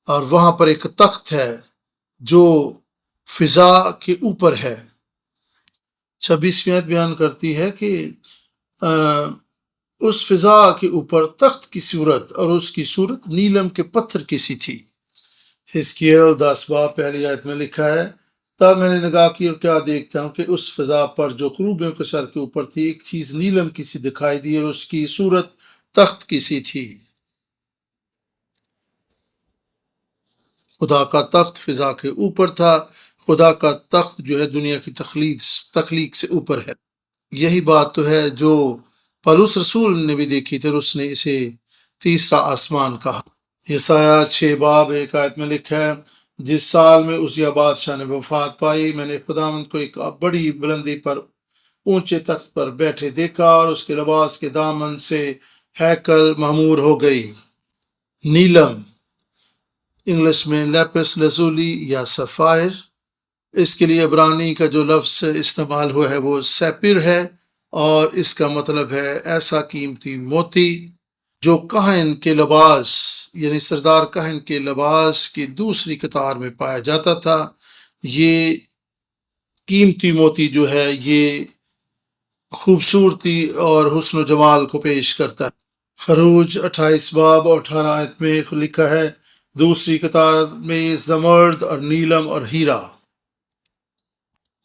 A: اور وہاں پر ایک تخت ہے جو فضا کے اوپر ہے۔ 26ویں آیت بیان کرتی ہے کہ اس فضا کے اوپر تخت کی صورت اور اس کی صورت نیلم کے پتھر کی سی تھی۔ حزقیل 10 باب پہلی آیت میں لکھا ہے، تب میں نے نگاہ کی اور کیا دیکھتا ہوں کہ اس فضا پر جو کروبیوں کے سر کے اوپر تھی ایک چیز نیلم کی سی دکھائی دی اور اس کی صورت تخت کی سی تھی۔ خدا کا تخت فضا کے اوپر تھا۔ خدا کا تخت جو ہے دنیا کی تخلیق سے اوپر ہے۔ یہی بات تو ہے جو پولس رسول نے بھی دیکھی تھی اور اس نے اسے تیسرا آسمان کہا۔ یسایہ 6 باب 1 آیت میں لکھا ہے، جس سال میں عزیہ بادشاہ نے وفات پائی، میں نے خداوند کو ایک بڑی بلندی پر اونچے تخت پر بیٹھے دیکھا اور اس کے لباس کے دامن سے ہیکل معمور ہو گئی۔ نیلم انگلش میں لیپس لازولی یا سفائر، اس کے لیے عبرانی کا جو لفظ استعمال ہوا ہے وہ سیپر ہے، اور اس کا مطلب ہے ایسا قیمتی موتی جو کاہن کے لباس یعنی سردار کاہن کے لباس کی دوسری قطار میں پایا جاتا تھا۔ یہ قیمتی موتی جو ہے یہ خوبصورتی اور حسن و جمال کو پیش کرتا ہے۔ خروج 28 باب اور 18 آیت میں لکھا ہے، دوسری قطار میں زمرد اور نیلم اور ہیرا۔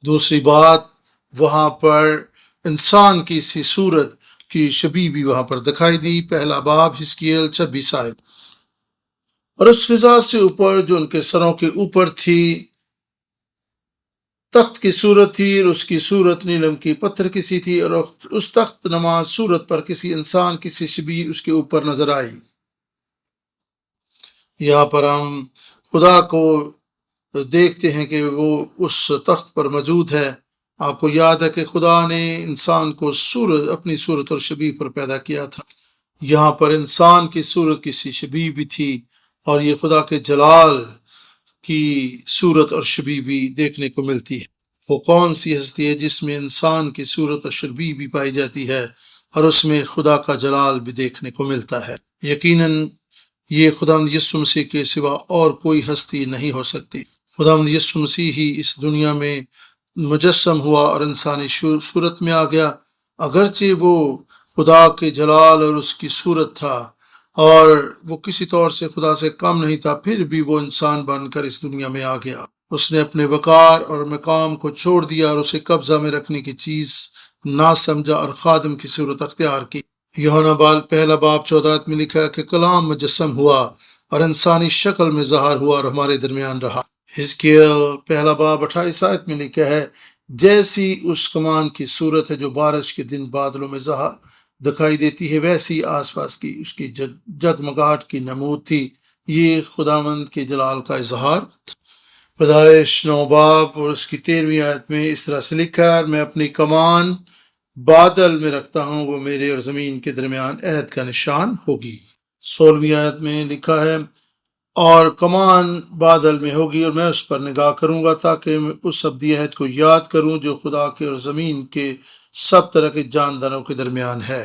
A: دوسری بات، وہاں پر انسان کی سی صورت کی شبیہ بھی وہاں پر دکھائی دی۔ پہلا باب حزقیل 26 آیت، اور اس فضا سے اوپر جو ان کے سروں کے اوپر تھی تخت کی صورت تھی، اور اس کی صورت نیلم کی پتھر کی سی تھی، اور اس تخت نما صورت پر کسی انسان کی سی شبیہ اس کے اوپر نظر آئی۔ یہاں پر ہم خدا کو دیکھتے ہیں کہ وہ اس تخت پر موجود ہے۔ آپ کو یاد ہے کہ خدا نے انسان کو اپنی صورت اور شبیہ پر پیدا کیا تھا۔ یہاں پر انسان کی صورت کی سی شبیہ بھی تھی، اور یہ خدا کے جلال کی صورت اور شبیہ بھی دیکھنے کو ملتی ہے۔ وہ کون سی ہستی ہے جس میں انسان کی صورت اور شبیہ بھی پائی جاتی ہے اور اس میں خدا کا جلال بھی دیکھنے کو ملتا ہے؟ یقیناً یہ خداوند یسوع مسیح کے سوا اور کوئی ہستی نہیں ہو سکتی۔ خداوند یسوع مسیح ہی اس دنیا میں مجسم ہوا اور انسانی صورت میں آ گیا۔ اگرچہ وہ خدا کے جلال اور اس کی صورت تھا اور وہ کسی طور سے خدا سے کم نہیں تھا، پھر بھی وہ انسان بن کر اس دنیا میں آ گیا۔ اس نے اپنے وقار اور مقام کو چھوڑ دیا اور اسے قبضہ میں رکھنے کی چیز نہ سمجھا اور خادم کی صورت اختیار کی۔ یوحنا پہلا باب 14 میں لکھا ہے کہ کلام مجسم ہوا اور انسانی شکل میں ظاہر ہوا اور ہمارے درمیان رہا۔ حزقیل پہلا باب 28 آیت میں لکھا ہے، جیسی اس کمان کی صورت ہے جو بارش کے دن بادلوں میں دکھائی دیتی ہے، ویسی آس پاس کی اس کی جگمگاہٹ کی نمود تھی۔ یہ خداوند کے جلال کا اظہار۔ پیدائش 9 باب اور اس کی 13ویں آیت میں اس طرح سے لکھا ہے، میں اپنی کمان بادل میں رکھتا ہوں، وہ میرے اور زمین کے درمیان عہد کا نشان ہوگی۔ 16ویں آیت میں لکھا ہے، اور کمان بادل میں ہوگی اور میں اس پر نگاہ کروں گا تاکہ میں اس ابدی عہد کو یاد کروں جو خدا کے اور زمین کے سب طرح کے جانداروں کے درمیان ہے۔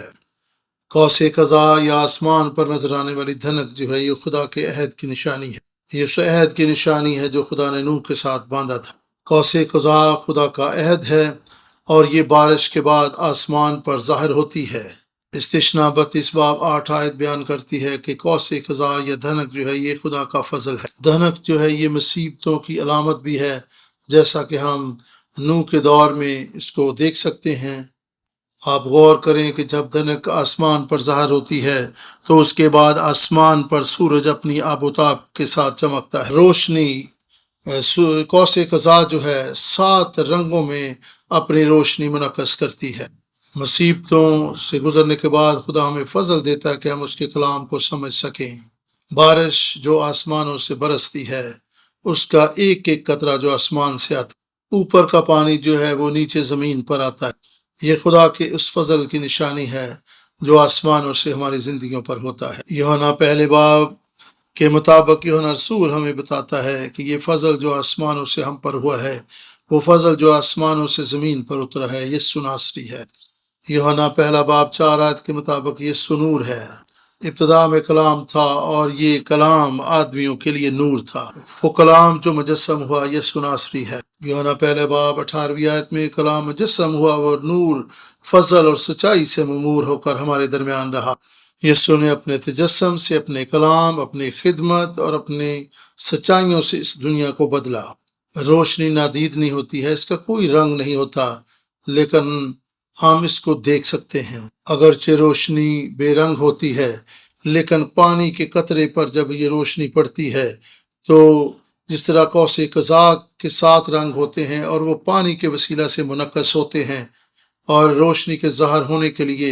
A: قوس قزح یا آسمان پر نظر آنے والی دھنک جو ہے یہ خدا کے عہد کی نشانی ہے۔ یہ اس عہد کی نشانی ہے جو خدا نے نوح کے ساتھ باندھا تھا۔ قوس قزح خدا کا عہد ہے اور یہ بارش کے بعد آسمان پر ظاہر ہوتی ہے۔ استثنا 32 باب 8 آیت بیان کرتی ہے کہ قوس قزح یا دھنک جو ہے یہ خدا کا فضل ہے۔ دھنک جو ہے یہ مصیبتوں کی علامت بھی ہے، جیسا کہ ہم نوح کے دور میں اس کو دیکھ سکتے ہیں۔ آپ غور کریں کہ جب دھنک آسمان پر ظاہر ہوتی ہے تو اس کے بعد آسمان پر سورج اپنی آب و تاب کے ساتھ چمکتا ہے۔ روشنی قوس قزح جو ہے 7 رنگوں میں اپنی روشنی منعکس کرتی ہے۔ مصیبتوں سے گزرنے کے بعد خدا ہمیں فضل دیتا ہے کہ ہم اس کے کلام کو سمجھ سکیں۔ بارش جو آسمانوں سے برستی ہے، اس کا ایک ایک قطرہ جو آسمان سے آتا ہے، اوپر کا پانی جو ہے وہ نیچے زمین پر آتا ہے، یہ خدا کے اس فضل کی نشانی ہے جو آسمانوں سے ہماری زندگیوں پر ہوتا ہے۔ یوحنا پہلے باب کے مطابق یوحنا رسول ہمیں بتاتا ہے کہ یہ فضل جو آسمانوں سے ہم پر ہوا ہے، وہ فضل جو آسمانوں سے زمین پر اترا ہے، یسوع ناصری ہے۔ یوحنا پہلا باب 4 آیت کے مطابق یسوع نور ہے۔ ابتدا میں کلام تھا اور یہ کلام آدمیوں کے لیے نور تھا۔ وہ کلام جو مجسم ہوا یسوع ناصری ہے۔ یوحنا پہلے باب 18 آیت میں کلام مجسم ہوا اور نور فضل اور سچائی سے ممور ہو کر ہمارے درمیان رہا۔ یسوع نے اپنے تجسم سے، اپنے کلام، اپنی خدمت اور اپنی سچائیوں سے اس دنیا کو بدلا۔ روشنی نادید نہیں ہوتی ہے، اس کا کوئی رنگ نہیں ہوتا، لیکن ہم اس کو دیکھ سکتے ہیں۔ اگرچہ روشنی بے رنگ ہوتی ہے، لیکن پانی کے قطرے پر جب یہ روشنی پڑتی ہے تو جس طرح قوس قزح کے 7 رنگ ہوتے ہیں اور وہ پانی کے وسیلہ سے منعکس ہوتے ہیں، اور روشنی کے ظاہر ہونے کے لیے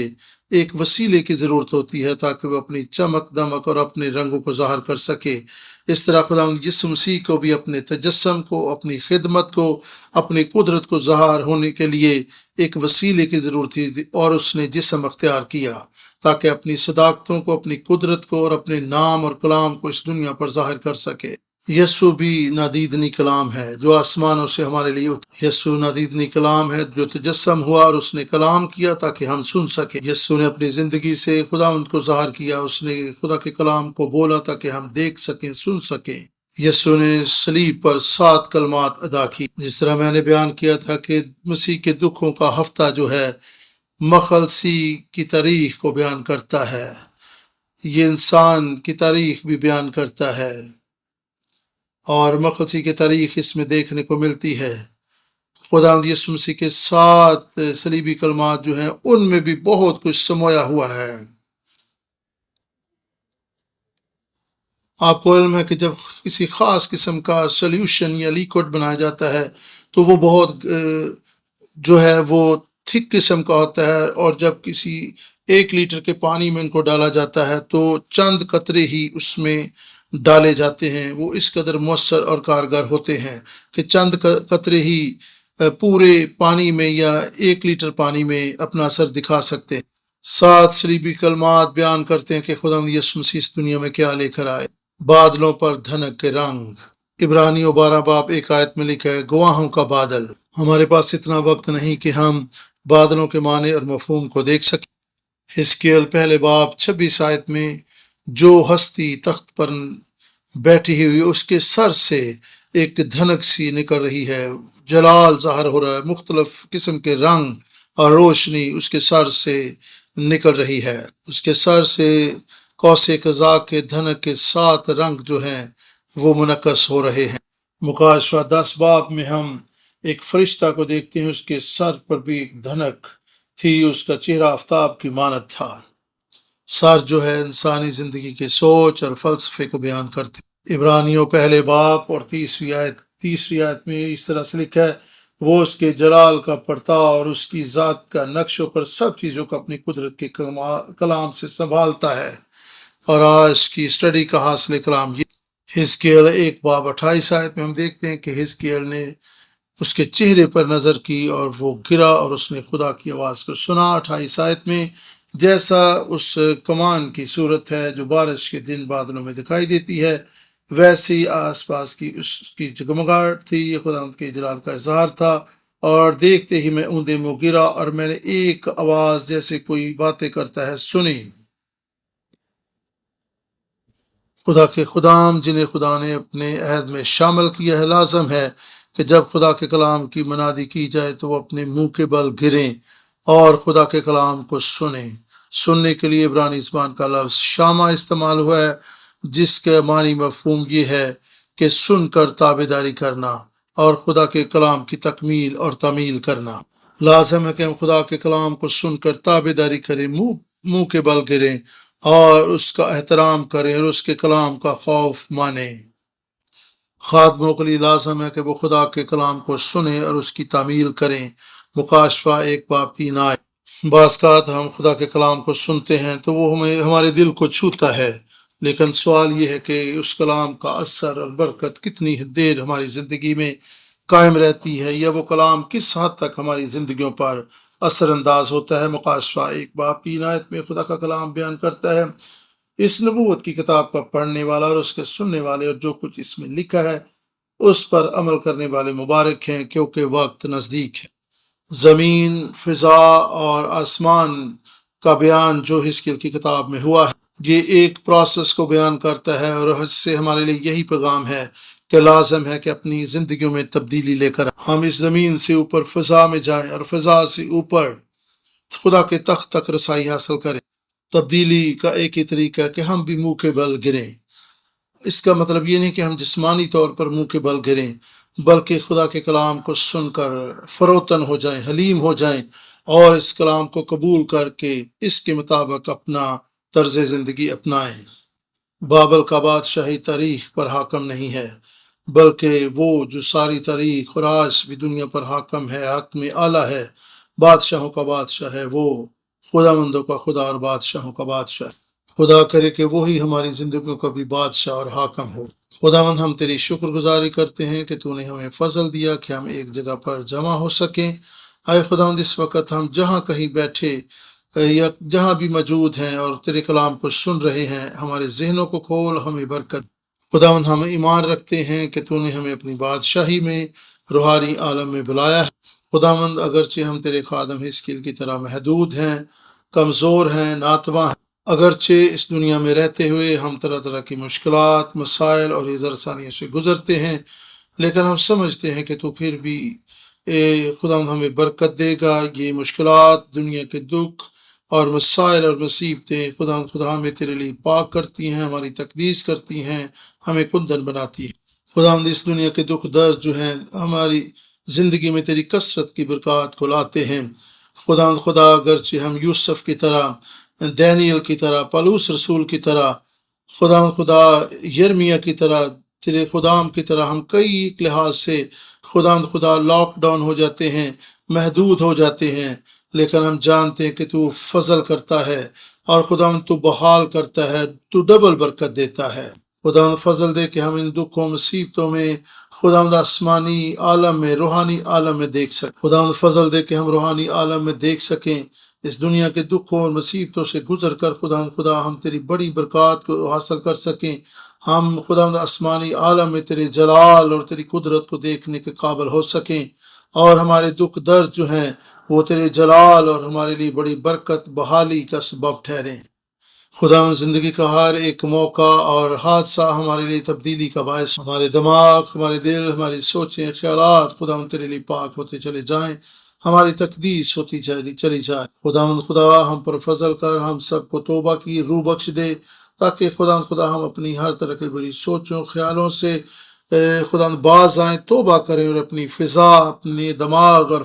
A: ایک وسیلے کی ضرورت ہوتی ہے تاکہ وہ اپنی چمک دمک اور اپنے رنگوں کو ظاہر کر سکے، اس طرح خدا یسوع مسیح کو بھی اپنے تجسم کو، اپنی خدمت کو، اپنی قدرت کو ظاہر ہونے کے لیے ایک وسیلے کی ضرورت تھی، اور اس نے جسم اختیار کیا تاکہ اپنی صداقتوں کو، اپنی قدرت کو اور اپنے نام اور کلام کو اس دنیا پر ظاہر کر سکے۔ یسوع بھی نادیدنی کلام ہے جو آسمانوں سے ہمارے لیے یسوع نادیدنی کلام ہے جو تجسم ہوا اور اس نے کلام کیا تاکہ ہم سن سکیں۔ یسوع نے اپنی زندگی سے خداوند کو ظاہر کیا، اس نے خدا کے کلام کو بولا تاکہ ہم دیکھ سکیں، سن سکیں۔ یسوع نے صلیب پر 7 کلمات ادا کی، جس طرح میں نے بیان کیا تھا کہ مسیح کے دکھوں کا ہفتہ جو ہے مخلصی کی تاریخ کو بیان کرتا ہے، یہ انسان کی تاریخ بھی بیان کرتا ہے، اور مخلصی کی تاریخ اس میں دیکھنے کو ملتی ہے۔ خداوند یسوع مسیح کے 7 صلیبی کلمات جو ہیں ان میں بھی بہت کچھ سمویا ہوا ہے۔ آپ کو علم ہے کہ جب کسی خاص قسم کا سلیوشن یا لیکوڈ بنایا جاتا ہے تو وہ بہت جو ہے وہ تھک قسم کا ہوتا ہے، اور جب کسی 1 لیٹر کے پانی میں ان کو ڈالا جاتا ہے تو چند قطرے ہی اس میں ڈالے جاتے ہیں، وہ اس قدر مؤثر اور کارگر ہوتے ہیں کہ چند قطرے ہی پورے پانی میں یا 1 لیٹر پانی میں اپنا اثر دکھا سکتے ہیں۔ 7 صلیبی کلمات بیان کرتے ہیں کہ خدا یسوع مسیح اس دنیا میں کیا لے کر آئے۔ بادلوں پر دھنک کے رنگ، عبرانیوں 12 باب 1 آیت میں لکھا ہے گواہوں کا بادل۔ ہمارے پاس اتنا وقت نہیں کہ ہم بادلوں کے معنی اور مفہوم کو دیکھ سکیں۔ حزقیل پہلے باب 26 آیت میں جو ہستی تخت پر بیٹھی ہوئی اس کے سر سے ایک دھنک سی نکل رہی ہے، جلال ظاہر ہو رہا ہے، مختلف قسم کے رنگ اور روشنی اس کے سر سے نکل رہی ہے۔ اس کے سر سے قوس قزح کے دھنک کے 7 رنگ جو ہیں وہ منعکس ہو رہے ہیں۔ مکاشفہ 10 باب میں ہم ایک فرشتہ کو دیکھتے ہیں، اس کے سر پر بھی ایک دھنک تھی، اس کا چہرہ آفتاب کی مانند تھا۔ سر جو ہے انسانی زندگی کے سوچ اور فلسفے کو بیان کرتے ہیں۔ عبرانیوں پہلے باب اور 30 آیت میں اس طرح سے لکھا ہے وہ اس کے جلال کا پرتاؤ اور اس کی ذات کا نقش و پر سب چیزوں کو اپنی قدرت کے کلام سے سنبھالتا ہے۔ اور آج کی اسٹڈی کا حاصل کلام یہ حزقیل 1 باب 28 آیت میں ہم دیکھتے ہیں کہ حزقیل نے اس کے چہرے پر نظر کی اور وہ گرا اور اس نے خدا کی آواز کو سنا۔ 28 آیت میں جیسا اس کمان کی صورت ہے جو بارش کے دن بادلوں میں دکھائی دیتی ہے، ویسے ہی آس پاس کی اس کی جگمگاہٹ تھی، یہ خدا کے جلال کا اظہار تھا۔ اور دیکھتے ہی میں اوندے منہ گرا اور میں نے ایک آواز جیسے کوئی باتیں کرتا ہے سنی۔ خدا کے خدام جنہیں خدا نے اپنے عہد میں شامل کیا ہے، لازم ہے کہ جب خدا کے کلام کی منادی کی جائے تو وہ اپنے منہ کے بل گریں اور خدا کے کلام کو سنیں۔ سننے کے لیے عبرانی زبان کا لفظ شامہ استعمال ہوا ہے، جس کا معنی مفہوم یہ ہے کہ سن کر تابعداری کرنا اور خدا کے کلام کی تکمیل اور تعمیل کرنا۔ لازم ہے کہ ہم خدا کے کلام کو سن کر تابعداری کریں، منہ کے بل گریں اور اس کا احترام کریں اور اس کے کلام کا خوف مانیں۔ خادموں کے لیے لازم ہے کہ وہ خدا کے کلام کو سنیں اور اس کی تعمیل کریں۔ مکاشفہ 1 باب 3 آیت۔ بعض اوقات ہم خدا کے کلام کو سنتے ہیں تو وہ ہمارے دل کو چھوتا ہے، لیکن سوال یہ ہے کہ اس کلام کا اثر اور برکت کتنی دیر ہماری زندگی میں قائم رہتی ہے، یا وہ کلام کس حد تک ہماری زندگیوں پر اثر انداز ہوتا ہے۔ مقاشفہ 1:3 میں خدا کا کلام بیان کرتا ہے، اس نبوت کی کتاب کا پڑھنے والا اور اس کے سننے والے اور جو کچھ اس میں لکھا ہے اس پر عمل کرنے والے مبارک ہیں، کیونکہ وقت نزدیک ہے۔ زمین، فضا اور آسمان کا بیان جو حزقیل کی کتاب میں ہوا ہے، یہ ایک پروسیس کو بیان کرتا ہے، اور اس سے ہمارے لیے یہی پیغام ہے کہ لازم ہے کہ اپنی زندگیوں میں تبدیلی لے کر ہم اس زمین سے اوپر فضا میں جائیں اور فضا سے اوپر خدا کے تخت تک رسائی حاصل کریں۔ تبدیلی کا ایک ہی طریقہ ہے کہ ہم بھی منہ کے بل گریں۔ اس کا مطلب یہ نہیں کہ ہم جسمانی طور پر منہ کے بل گریں، بلکہ خدا کے کلام کو سن کر فروتن ہو جائیں، حلیم ہو جائیں، اور اس کلام کو قبول کر کے اس کے مطابق اپنا طرز زندگی اپنائیں۔ بابل کا بادشاہی تاریخ پر حاکم نہیں ہے، بلکہ وہ جو ساری تاریخ اور آج بھی دنیا پر حاکم ہے، حق میں اعلیٰ ہے، بادشاہوں کا بادشاہ ہے، وہ خدا مندوں کا خدا اور بادشاہوں کا بادشاہ ہے۔ خدا کرے کہ وہی ہماری زندگیوں کا بھی بادشاہ اور حاکم ہو۔ خداوند، ہم تیری شکر گزاری کرتے ہیں کہ تو نے ہمیں فضل دیا کہ ہم ایک جگہ پر جمع ہو سکیں۔ اے خداوند، اس وقت ہم جہاں کہیں بیٹھے یا جہاں بھی موجود ہیں اور تیرے کلام کو سن رہے ہیں، ہمارے ذہنوں کو کھول، ہمیں برکت۔ خداوند، ہم ایمان رکھتے ہیں کہ تو نے ہمیں اپنی بادشاہی میں روحانی عالم میں بلایا ہے۔ خداوند، اگرچہ ہم تیرے خادم حزقیل کی طرح محدود ہیں، کمزور ہیں، ناتواں ہیں، اگرچہ اس دنیا میں رہتے ہوئے ہم طرح طرح کی مشکلات، مسائل اور ازرسانیوں سے گزرتے ہیں، لیکن ہم سمجھتے ہیں کہ تو پھر بھی خداوند ہمیں برکت دے گا۔ یہ مشکلات، دنیا کے دکھ اور مسائل اور مصیبتیں خدا ہمیں تیرے لیے پاک کرتی ہیں، ہماری تقدیس کرتی ہیں، ہمیں کندن بناتی ہیں۔ خداوند، اس دنیا کے دکھ درد جو ہیں ہماری زندگی میں تیری کثرت کی برکات کو لاتے ہیں۔ خداوند، اگرچہ ہم یوسف کی طرح، دانیل کی طرح، پالوس رسول کی طرح، خدا یرمیہ کی طرح، تیرے خدام کی طرح ہم کئی لحاظ سے خدا لاک ڈاؤن ہو جاتے ہیں، محدود ہو جاتے ہیں، لیکن ہم جانتے ہیں کہ تو فضل کرتا ہے، اور تو بحال کرتا ہے، تو ڈبل برکت دیتا ہے۔ فضل دے کہ ہم ان دکھوں مصیبتوں میں آسمانی عالم میں، روحانی عالم میں دیکھ سکیں۔ فضل دے کہ ہم روحانی عالم میں دیکھ سکیں، اس دنیا کے دکھوں اور مصیبتوں سے گزر کر ہم تیری بڑی برکات کو حاصل کر سکیں۔ ہم آسمانی عالم میں تیرے جلال اور تیری قدرت کو دیکھنے کے قابل ہو سکیں، اور ہمارے دکھ درد جو ہیں وہ تیرے جلال اور ہمارے لیے بڑی برکت، بحالی کا سبب ٹھہریں۔ زندگی کا ہر ایک موقع اور حادثہ ہمارے لیے تبدیلی کا باعث، ہمارے دماغ، ہمارے دل، ہماری سوچیں، خیالات تیرے لیے پاک ہوتے چلے جائیں، ہماری تقدیس ہوتی چلی جائے۔ خدا ہم پر فضل کر، ہم سب کو توبہ کی روح بخش دے، تاکہ ہم اپنی ہر طرح کی بری سوچوں، خیالوں سے باز آئیں، توبہ کریں، اور اپنی فضا، اپنے دماغ اور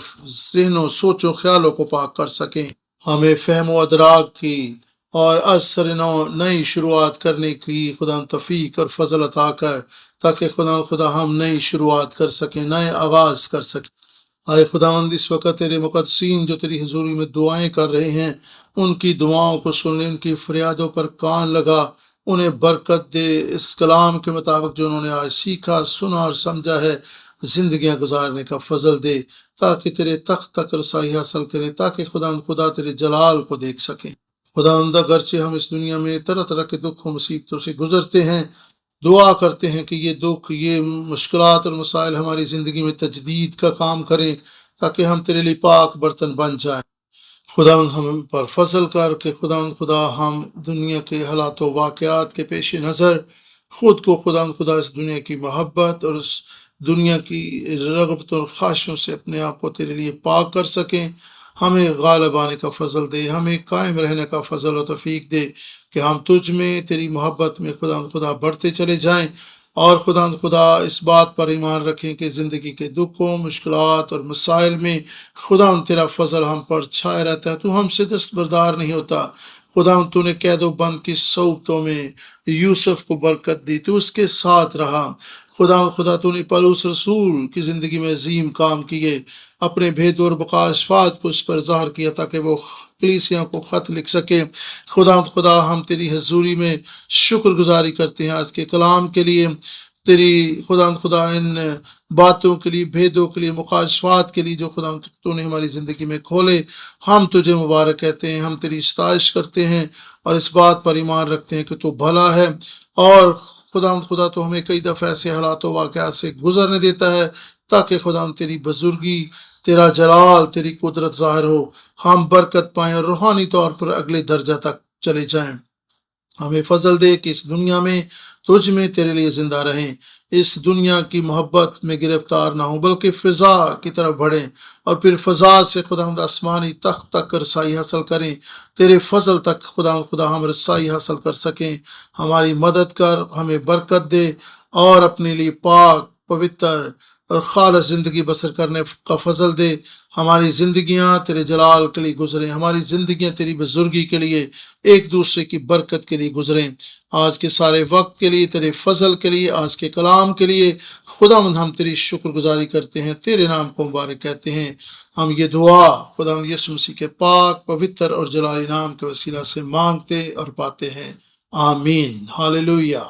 A: ذہنوں، سوچوں، خیالوں کو پاک کر سکیں۔ ہمیں فہم و ادراک کی اور از سر نو نئی شروعات کرنے کی توفیق اور فضل عطا کر، تاکہ ہم نئی شروعات کر سکیں، نئے آغاز کر سکیں۔ اے خداوند، اس وقت تیرے مقدسین جو تیری حضوری میں دعائیں کر رہے ہیں، ان کی دعاؤں کو سن لے، ان کی فریادوں پر کان لگا، انہیں برکت دے، اس کلام کے مطابق جو انہوں نے آج سیکھا، سنا اور سمجھا ہے، زندگیاں گزارنے کا فضل دے، تاکہ تیرے تخت تک رسائی حاصل کریں، تاکہ خدا تیرے جلال کو دیکھ سکیں۔ اگرچہ ہم اس دنیا میں طرح طرح کے دکھ و مصیبتوں سے گزرتے ہیں، دعا کرتے ہیں کہ یہ دکھ، یہ مشکلات اور مسائل ہماری زندگی میں تجدید کا کام کریں، تاکہ ہم تیرے لیے پاک برتن بن جائیں۔ ہم پر فضل کر کہ ہم دنیا کے حالات و واقعات کے پیش نظر خود کو اس دنیا کی محبت اور اس دنیا کی رغبت اور خواہشوں سے اپنے آپ کو تیرے لیے پاک کر سکیں۔ ہمیں غالب آنے کا فضل دے، ہمیں قائم رہنے کا فضل و توفیق دے، کہ ہم تجھ میں، تیری محبت میں بڑھتے چلے جائیں، اور اس بات پر ایمان رکھیں کہ زندگی کے دکھوں، مشکلات اور مسائل میں تیرا فضل ہم پر چھائے رہتا ہے۔ تو ہم سے دستبردار نہیں ہوتا۔ تو نے قید و بند کی صعوبتوں میں یوسف کو برکت دی، تو اس کے ساتھ رہا۔ خدا تو نے پالوس رسول کی زندگی میں عظیم کام کیے، اپنے بھید اور بقاشفات کو اس پر ظاہر کیا تاکہ وہ کلیسیاں کو خط لکھ سکے۔ خدا ہم تیری حضوری میں شکر گزاری کرتے ہیں آج کے کلام کے لیے، تیری خدا ان باتوں کے لیے، بھیدوں کے لیے، مقاشفات کے لیے جو خدا تو نے ہماری زندگی میں کھولے۔ ہم تجھے مبارک کہتے ہیں، ہم تیری ستائش کرتے ہیں اور اس بات پر ایمان رکھتے ہیں کہ تو بھلا ہے، اور خدا تو ہمیں کئی دفعہ ایسے حالات و واقعات سے گزرنے دیتا ہے تاکہ خدا تیری بزرگی، تیرا جلال، تیری قدرت ظاہر ہو، ہم برکت پائیں اور روحانی طور پر اگلے درجہ تک چلے جائیں۔ ہمیں فضل دے کہ اس دنیا میں تجھ میں تیرے لیے زندہ رہیں، اس دنیا کی محبت میں گرفتار نہ ہوں بلکہ فضا کی طرف بڑھیں، اور پھر فضا سے خداوند آسمانی تخت تک رسائی حاصل کریں، تیرے فضل تک خدا ہم رسائی حاصل کر سکیں۔ ہماری مدد کر، ہمیں برکت دے، اور اپنے لیے پاک، پوتر اور خالص زندگی بسر کرنے کا فضل دے۔ ہماری زندگیاں تیرے جلال کے لیے گزریں، ہماری زندگیاں تیری بزرگی کے لیے، ایک دوسرے کی برکت کے لیے گزریں۔ آج کے سارے وقت کے لیے، تیرے فضل کے لیے، آج کے کلام کے لیے خداوند ہم تیری شکر گزاری کرتے ہیں، تیرے نام کو مبارک کہتے ہیں۔ ہم یہ دعا خداوند یسوع مسیح کے پاک، پوتر اور جلالی نام کے وسیلہ سے مانگتے اور پاتے ہیں، آمین، ہاللویہ۔